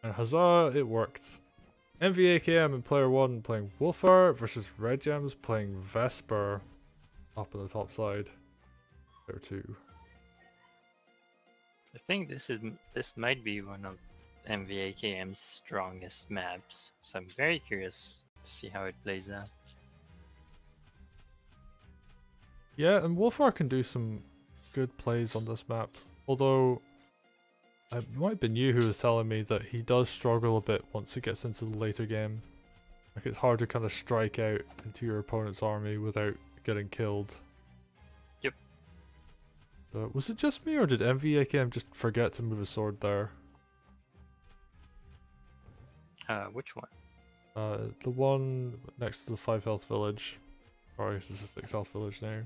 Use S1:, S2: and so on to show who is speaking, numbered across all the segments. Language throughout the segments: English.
S1: And huzzah, it worked. MVAKM in player 1 playing Wulfar versus Red Gems playing Vesper up on the top side. Player 2.
S2: I think this might be one of MVAKM's strongest maps, so I'm very curious to see how it plays out.
S1: Yeah, and Wulfar can do some good plays on this map. Although, it might have been you who was telling me that he does struggle a bit once it gets into the later game. Like it's hard to kind of strike out into your opponent's army without getting killed.
S2: Yep.
S1: So, was it just me or did MVAKM just forget to move a sword there?
S2: Which one?
S1: The one next to the 5 health village. Or I guess it's a 6 health village now.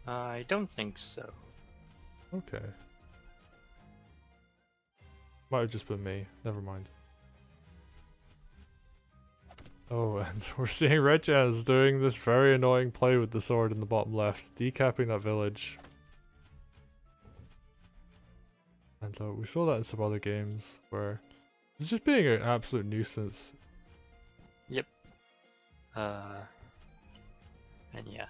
S2: I don't think so.
S1: Okay. Might have just been me. Never mind. Oh, and we're seeing Red Gems doing this very annoying play with the sword in the bottom left, decapping that village. And we saw that in some other games where it's just being an absolute nuisance.
S2: Yep. And yeah,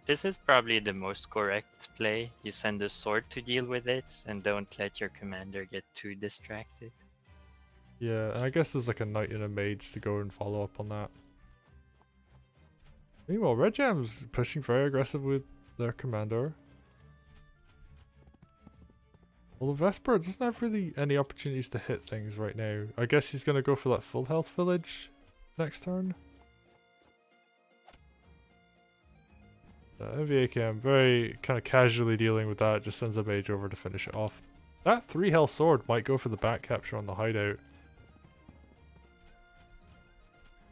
S2: this is probably the most correct play. You send a sword to deal with it, and don't let your commander get too distracted.
S1: Yeah, and I guess there's like a knight and a mage to go and follow up on that. Meanwhile, Red Gem's pushing very aggressive with their commander. Well, the Vesper doesn't have really any opportunities to hit things right now. I guess he's going to go for that full health village next turn. MVAKM very kind of casually dealing with that, just sends a mage over to finish it off. That 3 health sword might go for the back capture on the hideout.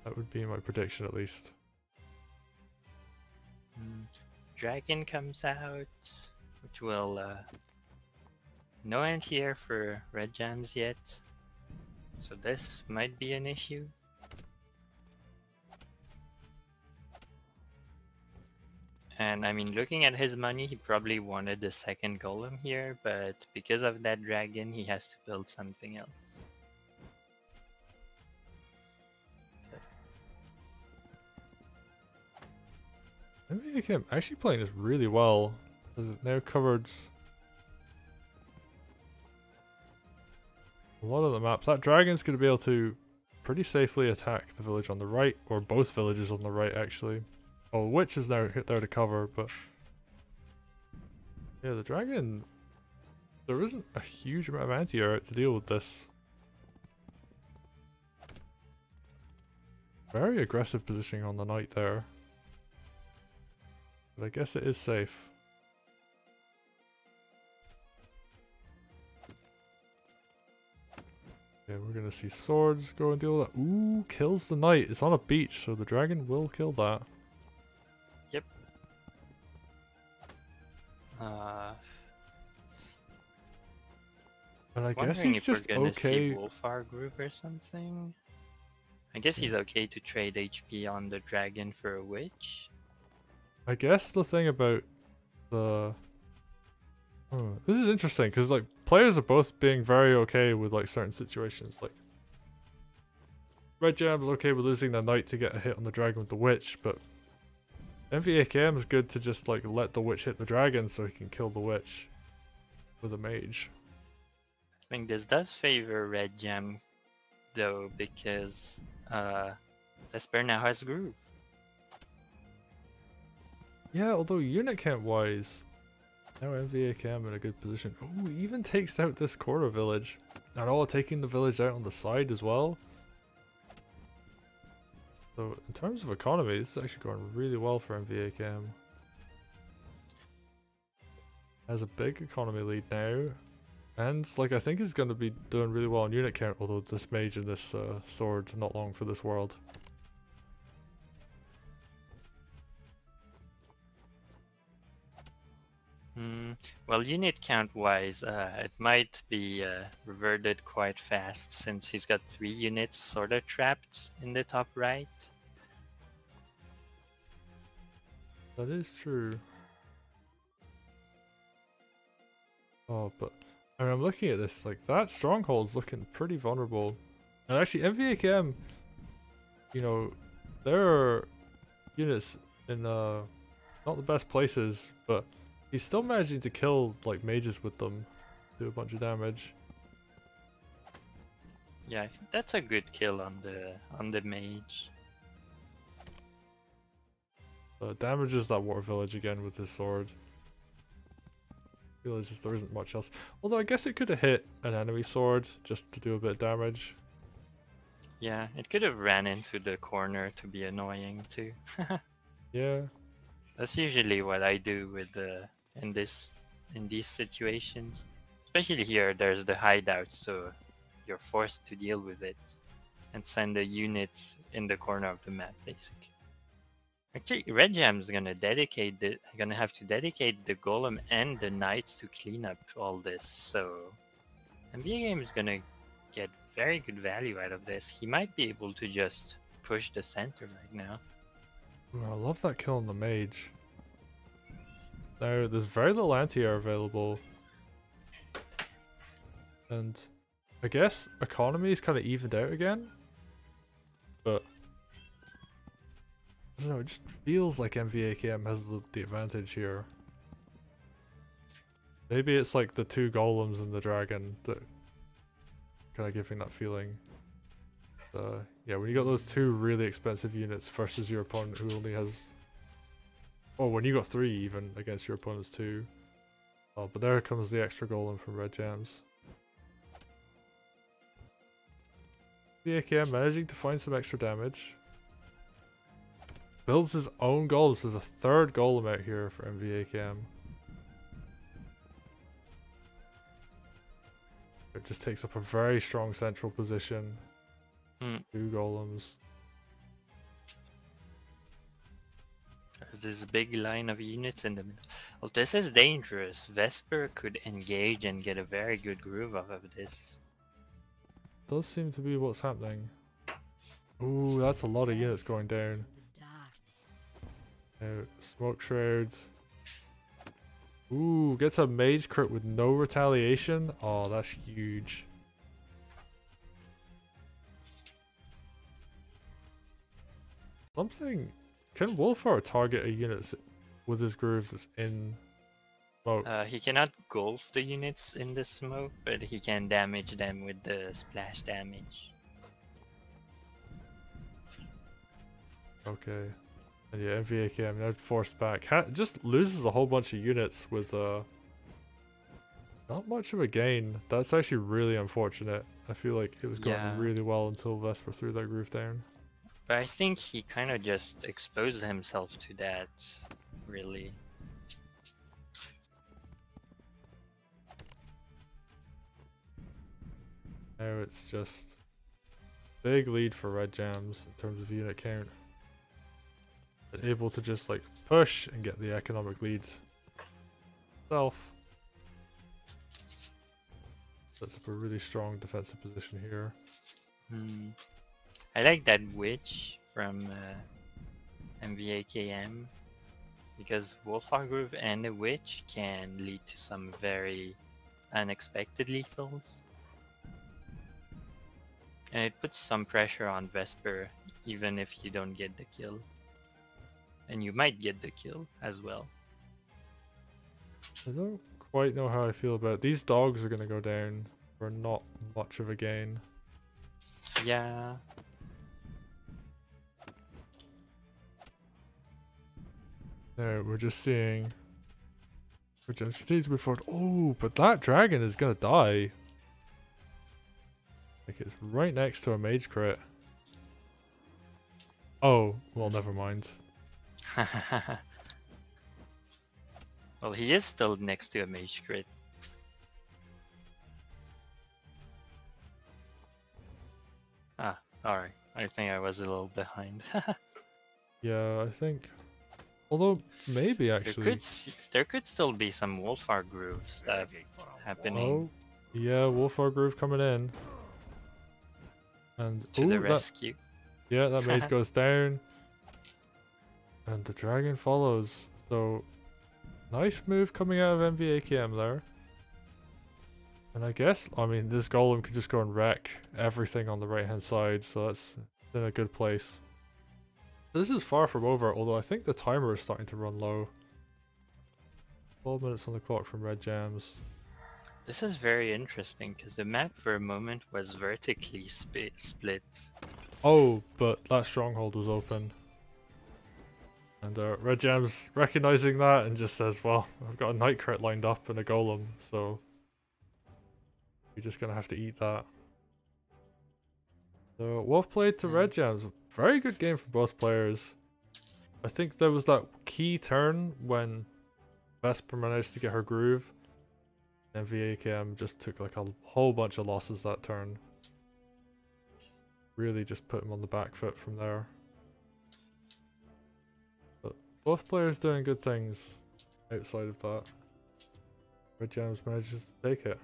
S1: That would be my prediction at least.
S2: Dragon comes out, which will no end here for Red Gems yet, so this might be an issue. And I mean, looking at his money, he probably wanted the second golem here, but because of that dragon, he has to build something else.
S1: MVAKM actually playing this really well. As it now covered a lot of the maps. That dragon's going to be able to pretty safely attack the village on the right, or both villages on the right actually. Oh, witch is now there to cover, but yeah, the dragon, there isn't a huge amount of anti-air to deal with this. Very aggressive positioning on the knight there. But I guess it is safe. Yeah, we're gonna see swords go and deal with that. Ooh, kills the knight. It's on a beach, so the dragon will kill that.
S2: Yep.
S1: But I guess he's just okay.
S2: See Wargroove or something. I guess he's okay to trade HP on the dragon for a witch.
S1: I guess the thing about the... this is interesting, because like, players are both being very okay with like certain situations. Like, Red Gem's okay with losing the knight to get a hit on the dragon with the witch, but MVAKM is good to just like let the witch hit the dragon so he can kill the witch with a mage.
S2: I think this does favor Red Gem though, because Vesper now has Groove.
S1: Yeah, although unit count wise, now MVAKM in a good position. Oh, he even takes out this quarter village. And all taking the village out on the side as well. So in terms of economy, this is actually going really well for MVAKM. Has a big economy lead now. And like I think he's going to be doing really well on unit count, although this mage and this sword not long for this world.
S2: Well, unit count wise, it might be reverted quite fast since he's got 3 units sort of trapped in the top right.
S1: That is true. Oh, but And I'm looking at this, like, that stronghold's looking pretty vulnerable. And actually, MVAKM, you know, there are units in, not the best places, but he's still managing to kill, like, mages with them. Do a bunch of damage.
S2: Yeah, I think that's a good kill on the mage.
S1: Damages that water village again with his sword. Realizes there isn't much else. Although I guess it could have hit an enemy sword just to do a bit of damage.
S2: Yeah, it could have ran into the corner to be annoying too.
S1: Yeah.
S2: That's usually what I do with in these situations. Especially here, there's the hideout, so you're forced to deal with it and send a unit in the corner of the map, basically. Actually, Red Jam's gonna have to dedicate the golem and the knights to clean up all this. So, MVAKM is gonna get very good value out of this. He might be able to just push the center right now.
S1: Ooh, I love that kill on the mage. Now, there's very little anti-air available. And I guess economy is kind of evened out again. But I don't know, it just feels like MVAKM has the advantage here. Maybe it's like the 2 golems and the dragon that kind of giving that feeling. Yeah, when you got those 2 really expensive units versus your opponent who only has... Oh, when you got 3 even against your opponent's 2. Oh, but there comes the extra golem from Red Jams. MVAKM managing to find some extra damage. Builds his own golems. There's a 3rd golem out here for MVAKM. It just takes up a very strong central position. 2 golems.
S2: There's this big line of units in the middle. Well, this is dangerous. Vesper could engage and get a very good groove off of this.
S1: Does seem to be what's happening. Ooh, that's a lot of units going down. Smoke shrouds. Ooh, gets a mage crit with no retaliation. Oh, that's huge. Something. Can Wulfar target a unit with his groove that's in smoke?
S2: He cannot golf the units in the smoke, but he can damage them with the splash damage.
S1: Okay. And yeah, MVAKM now forced back. Just loses a whole bunch of units with not much of a gain. That's actually really unfortunate. I feel like it was going really well until Vesper threw that groove down.
S2: But I think he kind of just exposed himself to that, really.
S1: Now it's just big lead for Red Jams in terms of unit count. They're able to just like push and get the economic lead itself. Sets up a really strong defensive position here.
S2: I like that witch from MVAKM because Wargroove and the witch can lead to some very unexpected lethals. And it puts some pressure on Vesper even if you don't get the kill. And you might get the kill as well.
S1: I don't quite know how I feel about it. These dogs are going to go down for not much of a gain.
S2: Yeah.
S1: No, we're just seeing. Which is continues to move forward. Oh, but that dragon is gonna die. Like it's right next to a mage crit. Oh, well, never mind.
S2: Well, he is still next to a mage crit. Ah, alright. I think I was a little behind.
S1: Yeah, I think. Although maybe actually.
S2: There could still be some Wulfar Groove stuff happening.
S1: Oh, yeah, Wulfar Groove coming in. And
S2: to the rescue.
S1: Yeah, that mage goes down. And the dragon follows. So nice move coming out of MVAKM there. And I guess, I mean, this golem could just go and wreck everything on the right hand side, so that's in a good place. This is far from over, although I think the timer is starting to run low. 12 minutes on the clock from red jams.
S2: This is very interesting because the map for a moment was vertically split.
S1: Oh, but that stronghold was open. And red jams recognizing that and just says, well, I've got a night crit lined up and a golem, so you're just gonna have to eat that. So well played to red jams. Very good game for both players. I think there was that key turn when Vesper managed to get her groove. MVAKM just took like a whole bunch of losses that turn. Really just put him on the back foot from there. But both players doing good things outside of that. Red Jams manages to take it.